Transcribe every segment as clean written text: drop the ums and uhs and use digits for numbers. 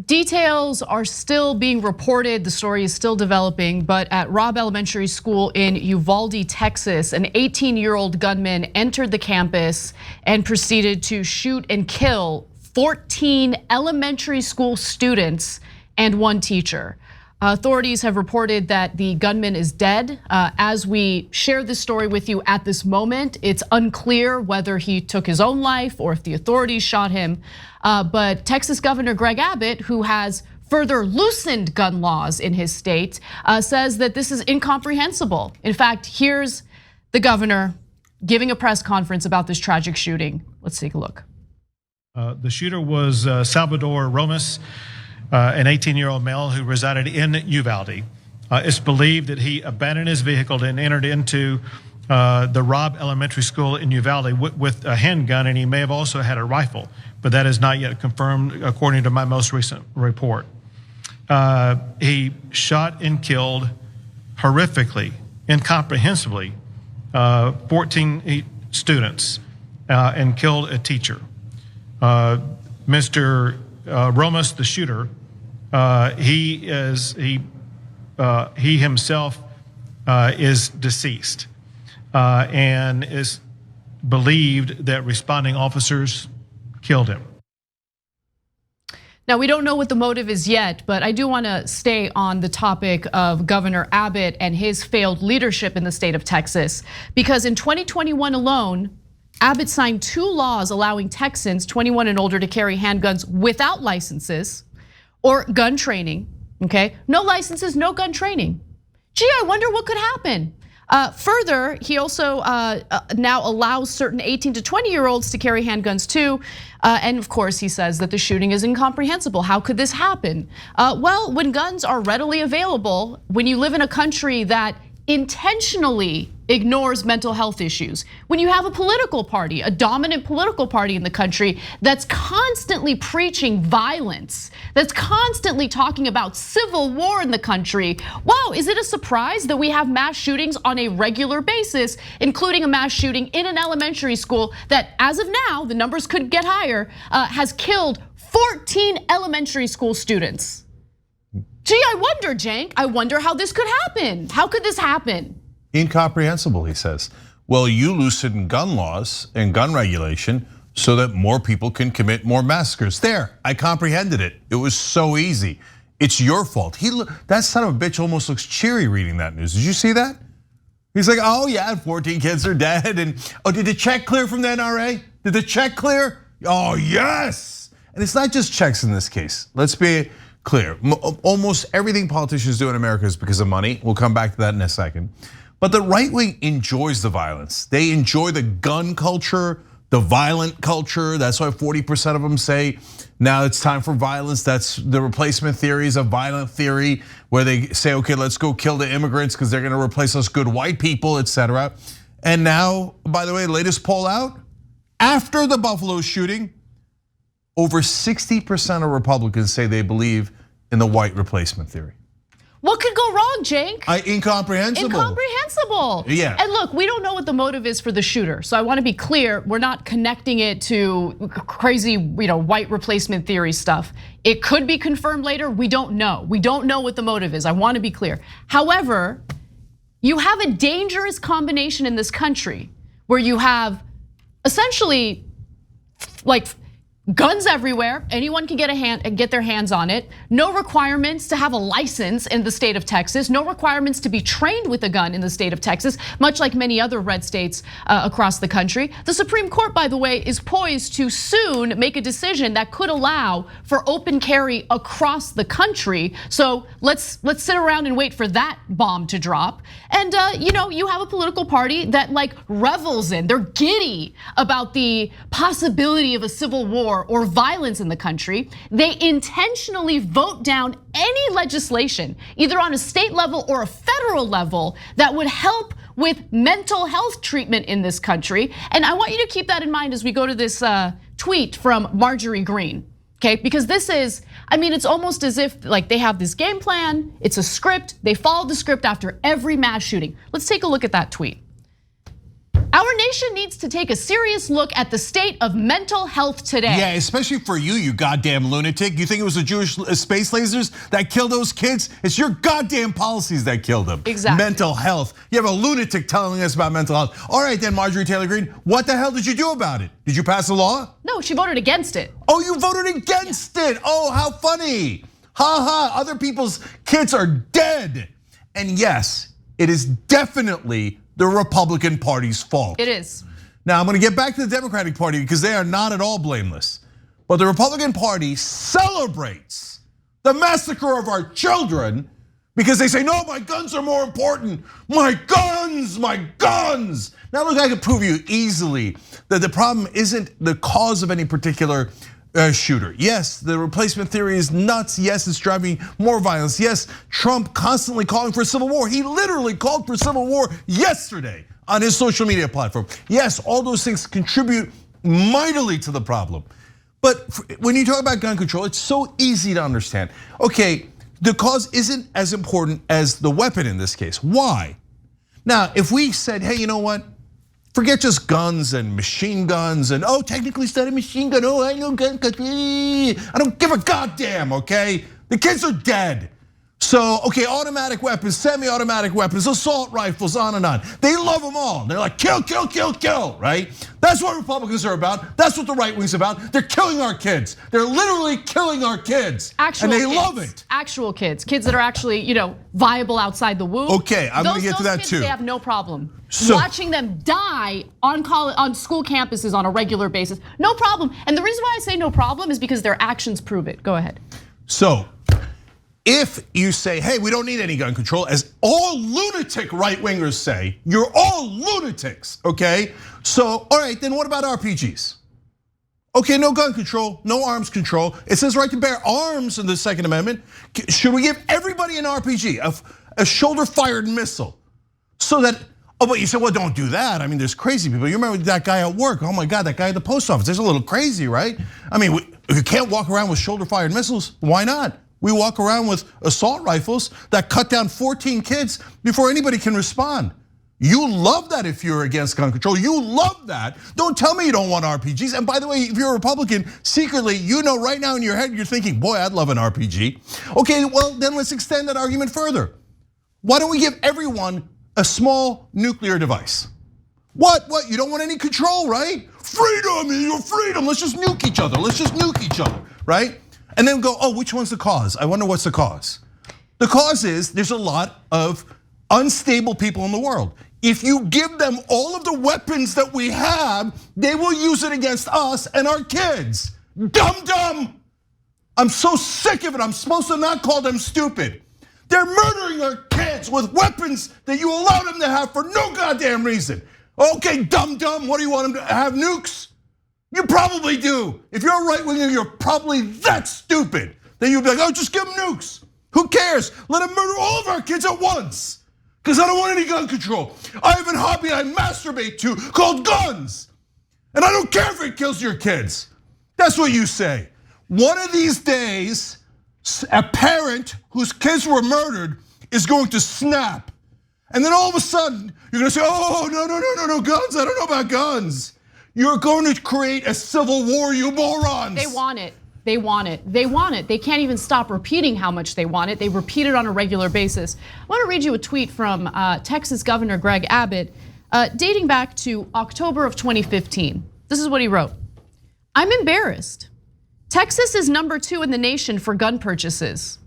Details are still being reported. The story is still developing, but at Robb Elementary School in Uvalde, Texas, an 18-year-old gunman entered the campus and proceeded to shoot and kill 14 elementary school students and one teacher. Authorities have reported that the gunman is dead. As we share this story with you at this moment, it's unclear whether he took his own life or if the authorities shot him. But Texas Governor Greg Abbott, who has further loosened gun laws in his state, says that this is incomprehensible. In fact, here's the governor giving a press conference about this tragic shooting. Let's take a look. The shooter was Salvador Romas, an 18-year-old male who resided in Uvalde. It's believed that he abandoned his vehicle and entered into the Robb Elementary School in Uvalde with a handgun, and he may have also had a rifle, but that is not yet confirmed according to my most recent report. He shot and killed horrifically, incomprehensibly, 14 students and killed a teacher. Mr. Romas, the shooter, he himself is deceased and is believed that responding officers killed him. Now, we don't know what the motive is yet, but I do want to stay on the topic of Governor Abbott and his failed leadership in the state of Texas, because in 2021 alone, Abbott signed 2 laws allowing Texans 21 and older to carry handguns without licenses or gun training, okay? No licenses, no gun training. Gee, I wonder what could happen. Further, he also now allows certain 18 to 20-year-olds to carry handguns too. And of course, he says that the shooting is incomprehensible. How could this happen? Well, when guns are readily available, when you live in a country that intentionally ignores mental health issues, when you have a political party, a dominant political party in the country that's constantly preaching violence, that's constantly talking about civil war in the country, wow, is it a surprise that we have mass shootings on a regular basis, including a mass shooting in an elementary school that, as of now, the numbers could get higher, has killed 14 elementary school students? Gee, I wonder, Cenk, I wonder how this could happen. How could this happen? Incomprehensible, he says. Well, you loosen gun laws and gun regulation so that more people can commit more massacres. There, I comprehended it. It was so easy. It's your fault. That son of a bitch almost looks cheery reading that news. Did you see that? He's like, oh yeah, 14 kids are dead. And oh, did the check clear from the NRA? Did the check clear? Oh yes. And it's not just checks in this case. Let's be clear. Almost everything politicians do in America is because of money. We'll come back to that in a second. But the right wing enjoys the violence. They enjoy the gun culture, the violent culture. That's why 40% of them say now it's time for violence. That's the replacement theory is a violent theory where they say, okay, let's go kill the immigrants because they're gonna replace us good white people, etc. And now, by the way, latest poll out, after the Buffalo shooting, over 60% of Republicans say they believe in the white replacement theory. What could go wrong, Cenk? Incomprehensible. Incomprehensible. Yeah. And look, we don't know what the motive is for the shooter. So I want to be clear, we're not connecting it to crazy, white replacement theory stuff. It could be confirmed later, we don't know. We don't know what the motive is, I want to be clear. However, you have a dangerous combination in this country where you have essentially like guns everywhere, anyone can get their hands on it. No requirements to have a license in the state of Texas. No requirements to be trained with a gun in the state of Texas, much like many other red states across the country. The Supreme Court, by the way, is poised to soon make a decision that could allow for open carry across the country. So let's sit around and wait for that bomb to drop. And you have a political party that like revels in, they're giddy about the possibility of a civil war or violence in the country. They intentionally vote down any legislation, either on a state level or a federal level, that would help with mental health treatment in this country. And I want you to keep that in mind as we go to this tweet from Marjorie Greene. Okay, because this is, it's almost as if like they have this game plan, it's a script, they follow the script after every mass shooting. Let's take a look at that tweet. Our nation needs to take a serious look at the state of mental health today. Yeah, especially for you goddamn lunatic. You think it was the Jewish space lasers that killed those kids? It's your goddamn policies that killed them. Exactly. Mental health. You have a lunatic telling us about mental health. All right then, Marjorie Taylor Greene, what the hell did you do about it? Did you pass a law? No, she voted against it. Oh, you voted against it. Oh, how funny. Ha ha, other people's kids are dead. And yes, it is definitely the Republican Party's fault. It is. Now, I'm gonna get back to the Democratic Party because they are not at all blameless. But the Republican Party celebrates the massacre of our children because they say, no, my guns are more important. My guns, my guns. Now look, I can prove you easily that the problem isn't the cause of any particular shooter. Yes, the replacement theory is nuts. Yes, it's driving more violence. Yes, Trump constantly calling for a civil war. He literally called for civil war yesterday on his social media platform. Yes, all those things contribute mightily to the problem. But when you talk about gun control, it's so easy to understand. Okay, the cause isn't as important as the weapon in this case. Why? Now, if we said, hey, you know what? Forget just guns and machine guns and technically it's not a machine gun. Oh, I know gun control. I don't give a goddamn, okay? The kids are dead. So, okay, automatic weapons, semi-automatic weapons, assault rifles, on and on. They love them all. They're like, kill, kill, kill, kill, right? That's what Republicans are about. That's what the right wing's about. They're killing our kids. They're literally killing our kids. Actual and they kids. love it. Actual kids that are actually, viable outside the womb. Okay, I'm gonna get to that kids, too. They have no problem. So, watching them die on school campuses on a regular basis, no problem. And the reason why I say no problem is because their actions prove it. Go ahead. So, if you say, hey, we don't need any gun control, as all lunatic right-wingers say, you're all lunatics, okay? So, all right, then what about RPGs? Okay, no gun control, no arms control. It says right to bear arms in the Second Amendment. Should we give everybody an RPG, a shoulder-fired missile? So that, but you said, well, don't do that. I mean, there's crazy people. You remember that guy at work? Oh my God, that guy at the post office. That's a little crazy, right? I mean, if you can't walk around with shoulder-fired missiles, why not? We walk around with assault rifles that cut down 14 kids before anybody can respond. You love that if you're against gun control. You love that. Don't tell me you don't want RPGs. And by the way, if you're a Republican, secretly, you know right now in your head, you're thinking, boy, I'd love an RPG. Okay, well, then let's extend that argument further. Why don't we give everyone a small nuclear device? What, you don't want any control, right? Freedom, your freedom, let's just nuke each other. Let's just nuke each other, right? And then go, which one's the cause? I wonder what's the cause. The cause is there's a lot of unstable people in the world. If you give them all of the weapons that we have, they will use it against us and our kids. Dumb. I'm so sick of it. I'm supposed to not call them stupid. They're murdering our kids with weapons that you allow them to have for no goddamn reason. Okay, dumb, what do you want them to have, nukes? You probably do. If you're a right winger, you're probably that stupid. Then you'd be like, just give them nukes. Who cares? Let them murder all of our kids at once. Because I don't want any gun control. I have a hobby I masturbate to called guns. And I don't care if it kills your kids. That's what you say. One of these days, a parent whose kids were murdered is going to snap. And then all of a sudden, you're gonna say, no, guns, I don't know about guns. You're going to create a civil war, you morons. They want it. They want it. They can't even stop repeating how much they want it. They repeat it on a regular basis. I want to read you a tweet from Texas Governor Greg Abbott dating back to October of 2015. This is what he wrote. I'm embarrassed. Texas is #2 in the nation for gun purchases.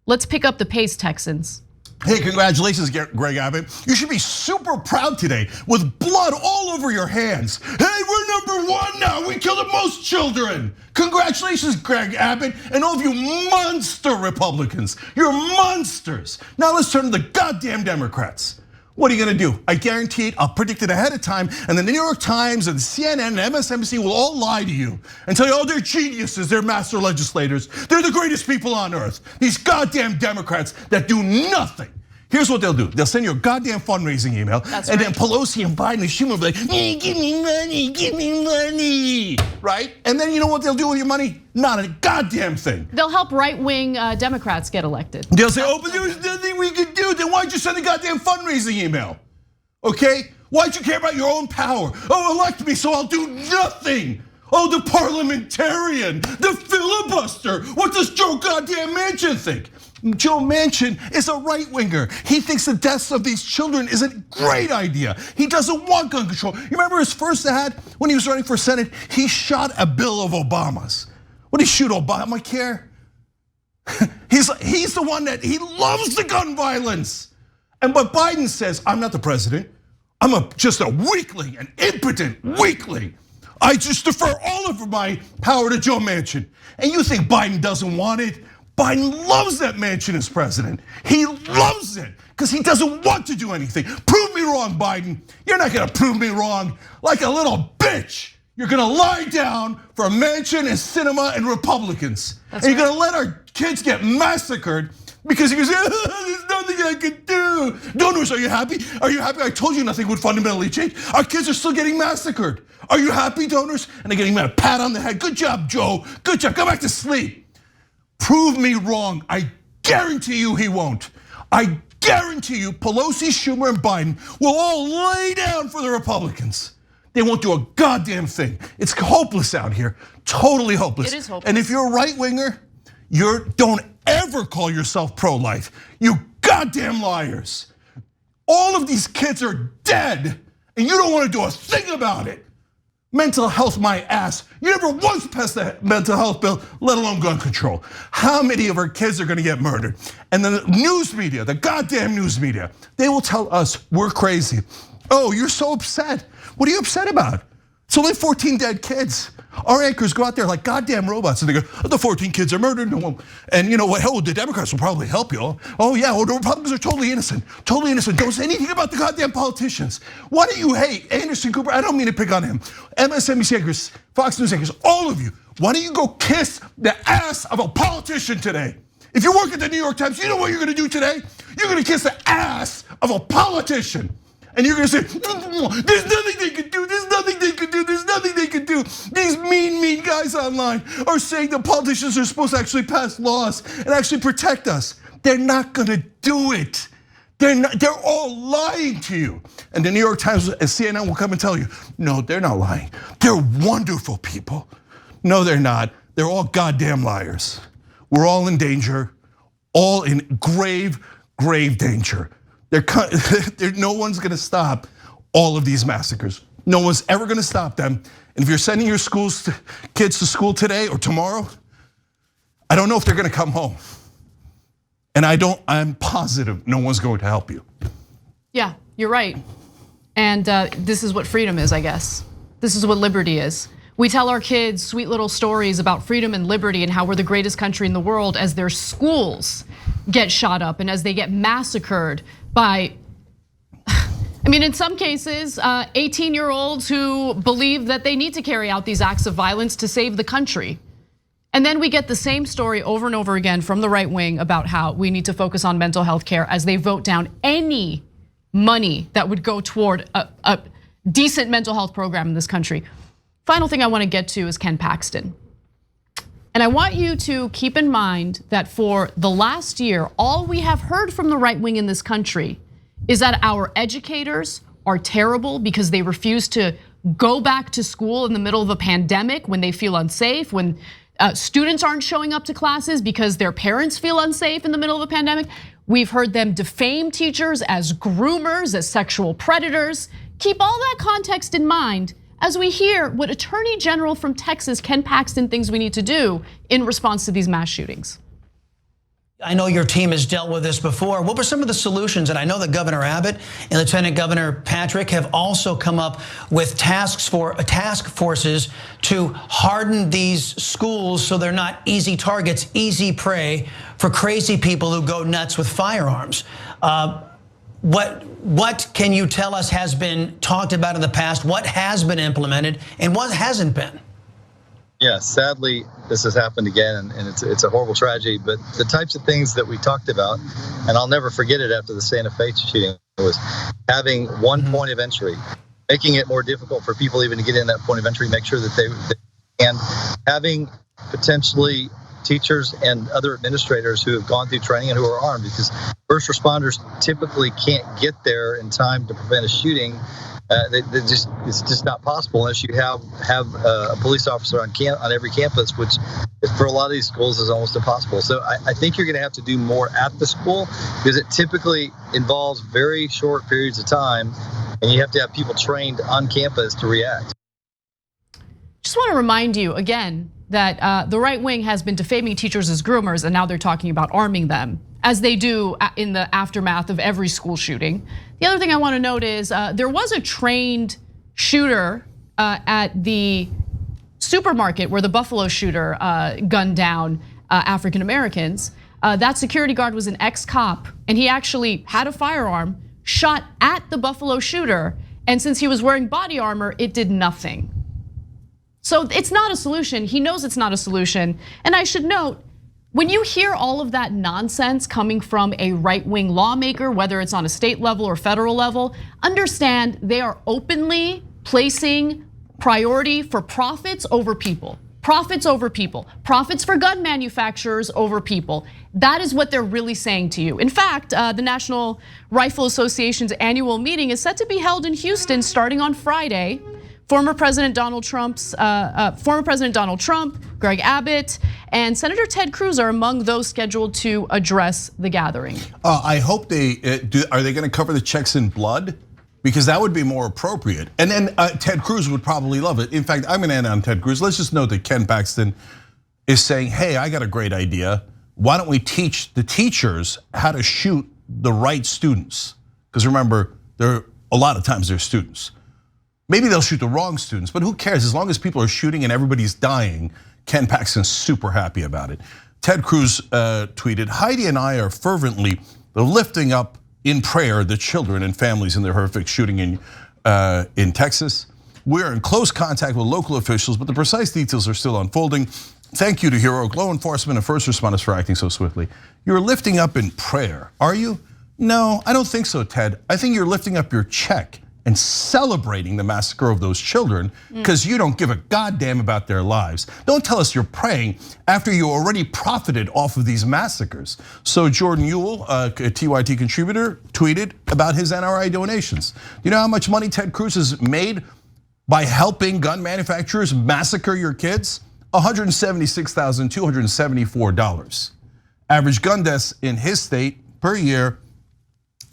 Let's pick up the pace, Texans. Hey, congratulations, Greg Abbott. You should be super proud today with blood all over your hands. Hey, we're #1 now. We kill the most children. Congratulations, Greg Abbott, and all of you monster Republicans. You're monsters. Now let's turn to the goddamn Democrats. What are you gonna do? I guarantee it, I'll predict it ahead of time, and then the New York Times and CNN and MSNBC will all lie to you and tell you, they're geniuses, they're master legislators, they're the greatest people on earth. These goddamn Democrats that do nothing. Here's what they'll do. They'll send you a goddamn fundraising email, and then Pelosi and Biden and Schumer will be like, give me money, right? And then you know what they'll do with your money? Not a goddamn thing. They'll help right-wing Democrats get elected. They'll say, but there was nothing we could do. Then why'd you send a goddamn fundraising email? Okay, Why'd you care about your own power? Oh, elect me so I'll do nothing. Oh, the parliamentarian, the filibuster. What does Joe goddamn Manchin think? Joe Manchin is a right-winger. He thinks the deaths of these children is a great idea. He doesn't want gun control. You remember his first ad when he was running for Senate? He shot a bill of Obama's. What did he shoot, Obamacare? He's the one that he loves the gun violence. And but Biden says, I'm not the president. I'm just a weakling, an impotent weakling. I just defer all of my power to Joe Manchin. And you think Biden doesn't want it? Biden loves that Manchin as president. He loves it because he doesn't want to do anything. Prove me wrong, Biden. You're not gonna prove me wrong like a little bitch. You're gonna lie down for Manchin and Sinema and Republicans. And you're gonna let our kids get massacred because he goes, there's nothing I can do. Donors, are you happy? Are you happy? I told you nothing would fundamentally change. Our kids are still getting massacred. Are you happy, donors? And they're getting a pat on the head. Good job, Joe. Good job, go back to sleep. Prove me wrong. I guarantee you he won't. I guarantee you Pelosi, Schumer, and Biden will all lay down for the Republicans. They won't do a goddamn thing. It's hopeless out here, totally hopeless. It is hopeless. And if you're a right winger, don't ever call yourself pro-life. You goddamn liars. All of these kids are dead and you don't want to do a thing about it. Mental health, my ass. You never once passed that mental health bill, let alone gun control. How many of our kids are gonna get murdered? And the news media, the goddamn news media, they will tell us we're crazy. Oh, you're so upset. What are you upset about? It's only 14 dead kids. Our anchors go out there like goddamn robots and they go, oh, the 14 kids are murdered. And you know what, the Democrats will probably help you. Oh yeah, well the Republicans are totally innocent. Totally innocent, don't say anything about the goddamn politicians. Why do you hate Anderson Cooper? I don't mean to pick on him. MSNBC anchors, Fox News anchors, all of you. Why don't you go kiss the ass of a politician today? If you work at the New York Times, you know what you're gonna do today? You're gonna kiss the ass of a politician. And you're gonna say, there's nothing they can do, there's nothing they can do, there's nothing they can do. These mean guys online are saying that politicians are supposed to actually pass laws and actually protect us. They're not gonna do it. They're all lying to you. And the New York Times and CNN will come and tell you, no, they're not lying. They're wonderful people. No, they're not. They're all goddamn liars. We're all in danger, all in grave danger. No one's gonna stop all of these massacres. No one's ever gonna stop them. And if you're sending your kids to school today or tomorrow, I don't know if they're gonna come home. And I'm positive no one's going to help you. Yeah, you're right. And this is what freedom is, I guess. This is what liberty is. We tell our kids sweet little stories about freedom and liberty and how we're the greatest country in the world as their schools get shot up and as they get massacred by, I mean, in some cases, 18-year-olds who believe that they need to carry out these acts of violence to save the country. And then we get the same story over and over again from the right wing about how we need to focus on mental health care as they vote down any money that would go toward a decent mental health program in this country. Final thing I want to get to is Ken Paxton. And I want you to keep in mind that for the last year, all we have heard from the right wing in this country is that our educators are terrible because they refuse to go back to school in the middle of a pandemic when they feel unsafe, when students aren't showing up to classes because their parents feel unsafe in the middle of a pandemic. We've heard them defame teachers as groomers, as sexual predators. Keep all that context in mind as we hear what Attorney General from Texas, Ken Paxton, thinks we need to do in response to these mass shootings. I know your team has dealt with this before. What were some of the solutions? And I know that Governor Abbott and Lieutenant Governor Patrick have also come up with task forces to harden these schools so they're not easy targets, easy prey for crazy people who go nuts with firearms. What can you tell us has been talked about in the past? What has been implemented and what hasn't been? Yeah, sadly, this has happened again, and it's a horrible tragedy. But the types of things that we talked about, and I'll never forget it after the Santa Fe shooting, was having one point of entry, making it more difficult for people even to get in that point of entry, make sure that they can, having potentially teachers and other administrators who have gone through training and who are armed, because first responders typically can't get there in time to prevent a shooting. It's just not possible unless you have a police officer on every campus, which for a lot of these schools is almost impossible. So I think you're going to have to do more at the school, because it typically involves very short periods of time, and you have to have people trained on campus to react. Just want to remind you again that the right wing has been defaming teachers as groomers, and now they're talking about arming them, as they do in the aftermath of every school shooting. The other thing I want to note is there was a trained shooter at the supermarket where the Buffalo shooter gunned down African Americans. That security guard was an ex-cop, and he actually had a firearm, shot at the Buffalo shooter, and since he was wearing body armor, it did nothing. So it's not a solution. He knows it's not a solution. And I should note, when you hear all of that nonsense coming from a right-wing lawmaker, whether it's on a state level or federal level, understand they are openly placing priority for profits over people. Profits over people. Profits for gun manufacturers over people. That is what they're really saying to you. In fact, the National Rifle Association's annual meeting is set to be held in Houston starting on Friday. Former President Donald Trump, Greg Abbott, and Senator Ted Cruz are among those scheduled to address the gathering. I hope they do. Are they going to cover the checks in blood? Because that would be more appropriate. And then Ted Cruz would probably love it. In fact, I'm going to end on Ted Cruz. Let's just note that Ken Paxton is saying, hey, I got a great idea. Why don't we teach the teachers how to shoot the right students? Because remember, a lot of times they're students. Maybe they'll shoot the wrong students, but who cares? As long as people are shooting and everybody's dying, Ken Paxton's super happy about it. Ted Cruz tweeted, Heidi and I are fervently lifting up in prayer the children and families in the horrific shooting in Texas. We're in close contact with local officials, but the precise details are still unfolding. Thank you to heroic law enforcement and first responders for acting so swiftly. You're lifting up in prayer, are you? No, I don't think so, Ted. I think you're lifting up your check and celebrating the massacre of those children because you don't give a goddamn about their lives. Don't tell us you're praying after you already profited off of these massacres. So Jordan Ewell, a TYT contributor, tweeted about his NRA donations. Do you know how much money Ted Cruz has made by helping gun manufacturers massacre your kids? $176,274. Average gun deaths in his state per year,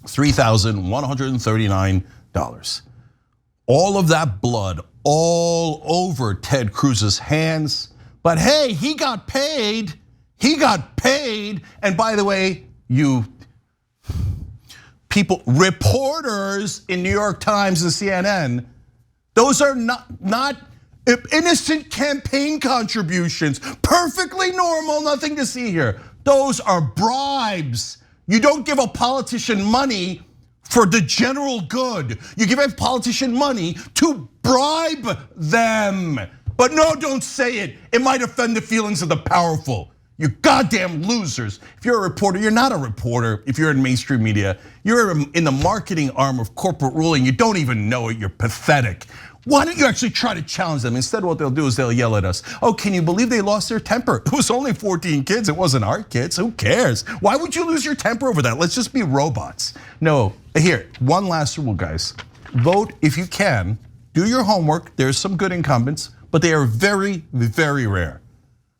$3,139. All of that blood all over Ted Cruz's hands. But hey, he got paid. He got paid. And by the way, you people, reporters in New York Times and CNN, those are not innocent campaign contributions. Perfectly normal, nothing to see here. Those are bribes. You don't give a politician money for the general good. You give a politician money to bribe them. But no, don't say it. It might offend the feelings of the powerful. You goddamn losers. If you're a reporter, you're not a reporter. If you're in mainstream media, you're in the marketing arm of corporate ruling. You don't even know it, you're pathetic. Why don't you actually try to challenge them? Instead, what they'll do is they'll yell at us. Oh, can you believe they lost their temper? It was only 14 kids, it wasn't our kids, who cares? Why would you lose your temper over that? Let's just be robots. No, here, one last rule, guys. Vote if you can, do your homework. There's some good incumbents, but they are very, very rare.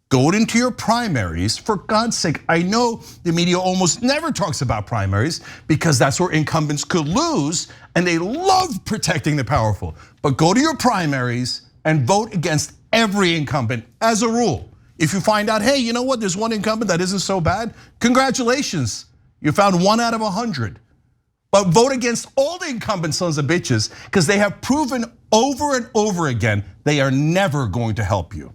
Go into your primaries, for God's sake. I know the media almost never talks about primaries because that's where incumbents could lose and they love protecting the powerful. But go to your primaries and vote against every incumbent as a rule. If you find out, hey, you know what, there's one incumbent that isn't so bad, congratulations, you found 1 out of 100. But vote against all the incumbent sons of bitches because they have proven over and over again they are never going to help you.